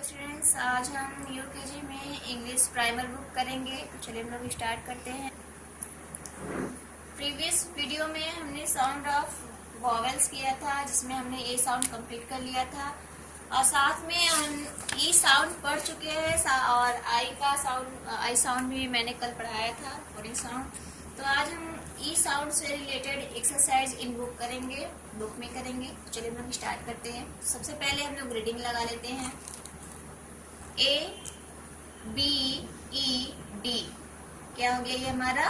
Students, आज हम UKG में इंग्लिश प्राइमर बुक करेंगे। तो चलिए हम लोग स्टार्ट करते हैं। प्रीवियस वीडियो में हमने साउंड ऑफ वॉवेल्स किया था, जिसमें हमने ए साउंड कंप्लीट कर लिया था और साथ में हम ई साउंड पढ़ चुके हैं और आई साउंड भी मैंने कल पढ़ाया था, कोडिंग साउंड। तो आज हम ई साउंड से रिलेटेड एक्सरसाइज इन बुक में करेंगे। चलिए हम लोग स्टार्ट करते हैं। सबसे पहले हम लोग रीडिंग लगा लेते हैं। A B E D क्या हो गया ये हमारा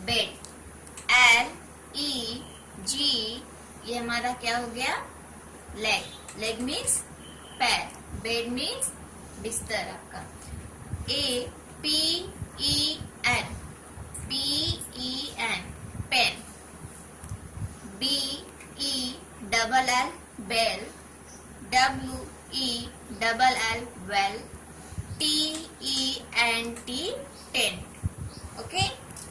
बेड। L E G ये हमारा क्या हो गया लेग। लेग मीन्स पैर, बेड मीन्स बिस्तर आपका। A P E N P E N pen. B E double L bell. W E double L well. T E N T tent. Okay,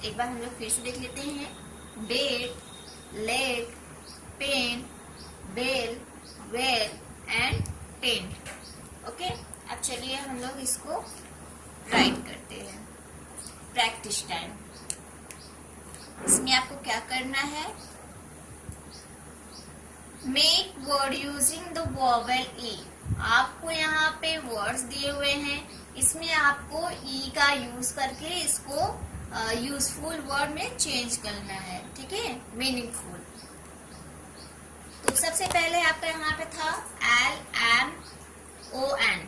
एक बार हम लोग फिर से देख लेते हैं। Bed, leg, pen, bell, well and tent. Okay, अब चलिए हम लोग इसको राइट करते हैं। Practice time. इसमें आपको क्या करना है, make word using the vowel ई। आपको यहाँ पे वर्ड्स दिए हुए हैं, इसमें आपको ई का यूज करके इसको यूजफुल वर्ड में चेंज करना है। ठीक है, मीनिंगफुल। तो सबसे पहले आपका यहाँ पे था L M O N.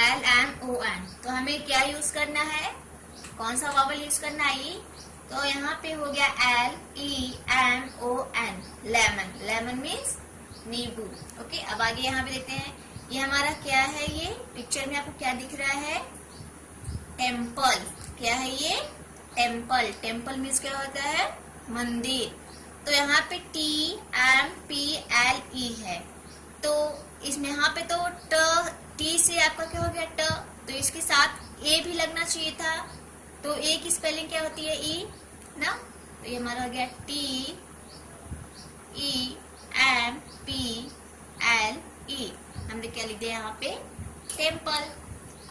L M O N, तो हमें क्या यूज करना है, कौन सा वोवेल यूज करना है, ई। तो यहाँ पे हो गया L E M O N, lemon. Lemon means नींबू। ओके, अब आगे यहाँ पे देखते हैं, ये हमारा क्या है, ये पिक्चर में आपको क्या दिख रहा है, टेम्पल। क्या है ये, टेम्पल। टेम्पल मीन्स क्या होता है, मंदिर। तो यहाँ पे T M P L E है, तो इसमें यहाँ पे तो टी से आपका क्या हो गया ट, तो इसके साथ ए भी लगना चाहिए था। तो ए की स्पेलिंग क्या होती है, ई ना। तो ये हमारा हो गया T E M P L E. हमने क्या लिख दिया यहाँ पे, टेम्पल।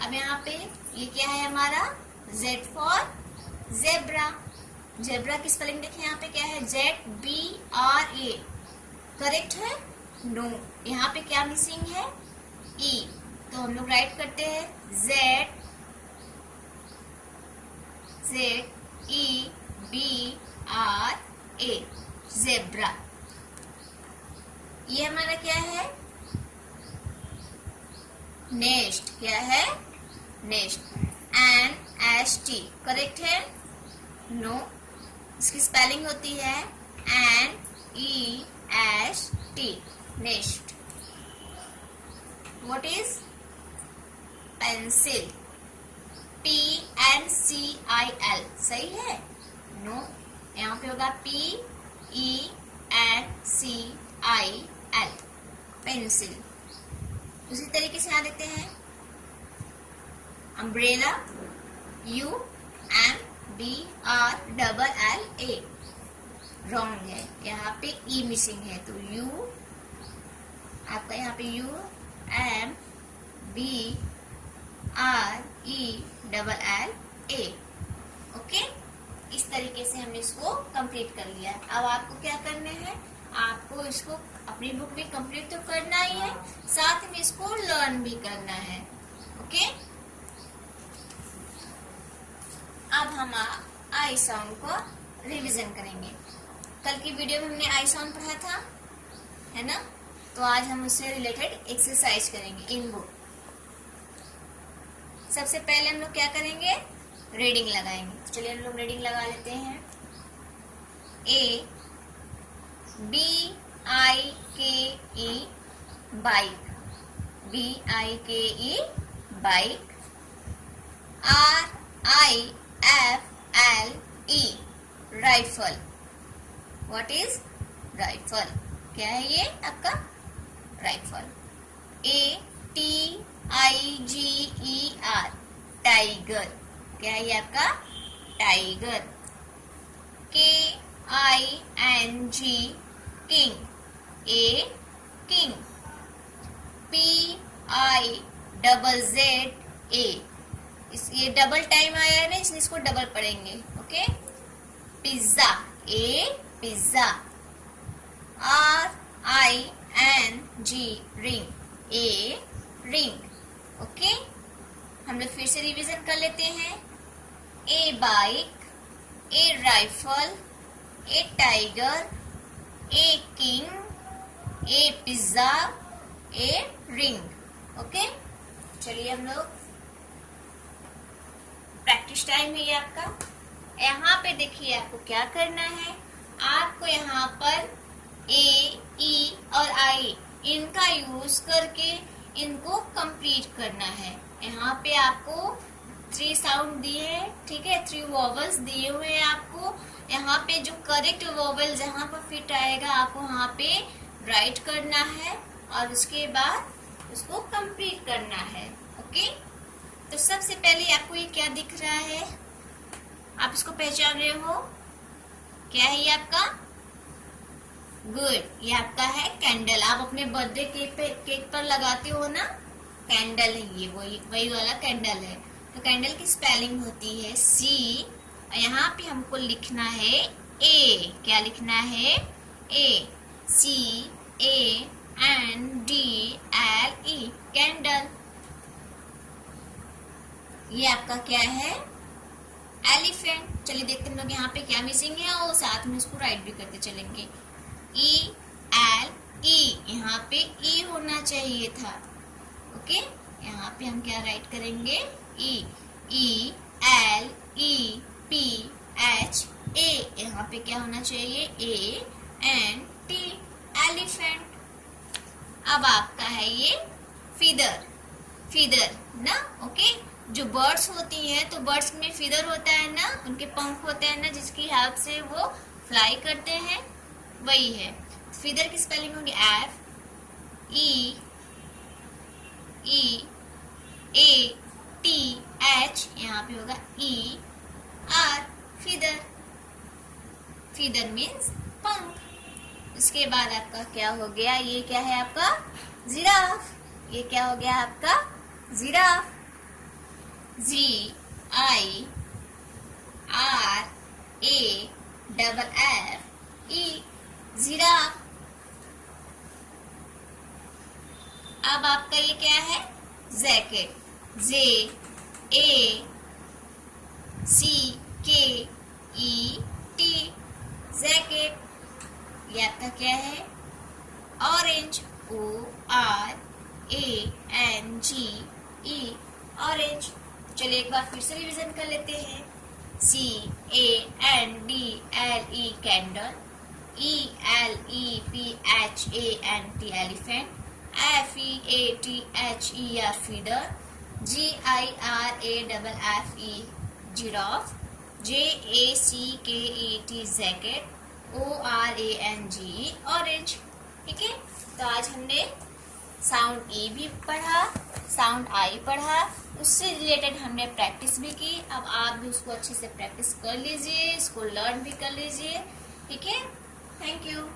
अब यहाँ पे ये क्या है हमारा, जेड फॉर जेब्रा। जेब्रा की स्पेलिंग देखिए यहाँ पे क्या है, Z B R A. Correct है, नो। यहाँ पे क्या मिसिंग है, ई। तो हम लोग राइट करते हैं Z Z E B R A, zebra. ये हमारा क्या है, नेस्ट। क्या है, nest. N S T correct है, नो। इसकी स्पेलिंग होती है N E S T, nest. What is pencil, P N C I L, सही है, नो। यहाँ पे होगा P E N C I L, pencil. उसी तरीके से यहाँ देखते हैं, umbrella, U M B R double L A, wrong है, यहाँ पे ई मिसिंग है। तो यू आपका यहाँ पे U M B R E double L A. Okay, इस तरीके से हमने इसको कंप्लीट कर लिया। अब आपको क्या करना है, आपको इसको अपनी बुक में कंप्लीट तो करना ही है, साथ में इसको लर्न भी करना है। ओके, अब हम आई साउंड को रिवीजन करेंगे। कल की वीडियो में हमने आई साउंड पढ़ा था, है ना। तो आज हम उससे रिलेटेड एक्सरसाइज करेंगे इन बुक। सबसे पहले हम लोग क्या करेंगे, रीडिंग लगाएंगे। चलिए हम लोग रीडिंग लगा लेते हैं। A B I K E bike, B I K E bike. R I F L E rifle. What is rifle, क्या है ये आपका rifle. A T I G E R tiger, क्या है ये आपका tiger. K I N G king, A king. P I double Z A, ये double time आया है ना, इसलिए इसको डबल पढ़ेंगे। Okay, pizza, a pizza. R I N G ring, a ring. Okay, हम लोग फिर से रिवीजन कर लेते हैं। A bike, a rifle, a tiger, a king, a pizza, a ring. Okay, चलिए हम लोग प्रैक्टिस टाइम है ये आपका। यहाँ पे देखिए आपको क्या करना है, आपको यहाँ पर ए, ई और आई इनका यूज करके इनको कंप्लीट करना है। यहाँ पे आपको 3 साउंड दिए हैं, ठीक है, 3 वॉवल्स दिए हुए हैं आपको। यहाँ पे जो करेक्ट वॉवल जहाँ पर फिट आएगा आपको वहाँ पे राइट करना है और उसके बाद उसको कंप्लीट करना है। ओके, तो सबसे पहले आपको ये क्या दिख रहा है, आप इसको पहचान रहे हो, क्या है ये आपका? गुड, ये आपका है कैंडल। आप अपने बर्थडे केक पर लगाते हो ना, कैंडल है ये, वही वाला कैंडल है। तो कैंडल की स्पेलिंग होती है सी, और यहाँ पे हमको लिखना है ए। क्या लिखना है? A, C A N D L E, candle. ये आपका क्या है? एलिफेंट। चलिए देखते हम लोग यहाँ पे क्या मिसिंग है और साथ में उसको राइट भी करते चलेंगे। ई एल ई, यहाँ पे ई होना चाहिए था। ओके, यहाँ पे हम क्या राइट करेंगे? E, E L E P H A, यहाँ पे क्या होना चाहिए? A N T, elephant. अब आपका है ये फीदर, फीदर ना। ओके, जो बर्ड्स होती हैं तो बर्ड्स में फीदर होता है ना, उनके पंख होते हैं ना, जिसकी हेल्प से वो फ्लाई करते हैं, वही है। फीदर की स्पेलिंग होगी F E E A T H, यहाँ पे होगा E R, feather. Feather means पंख। उसके बाद आपका क्या हो गया? ये क्या है आपका? जिराफ। ये क्या हो गया आपका? Giraffe. G I R A double F E, giraffe. अब आपका ये क्या है? Jacket, J A C K E T, jacket. ये आपका क्या है? Orange, O R A N G E, orange. चलिए एक बार फिर से रिवीजन कर लेते हैं। C A N D L E, candle. E L E P H A N T, elephant. F E A T H E R, feather. G I R A double F E, giraffe. J A C K E T, jacket. O R A N G, orange. ठीक है, तो आज हमने sound ई भी पढ़ा, sound आई पढ़ा, उससे related हमने प्रैक्टिस भी की। अब आप भी उसको अच्छे से प्रैक्टिस कर लीजिए, इसको लर्न भी कर लीजिए। ठीक है, थैंक यू।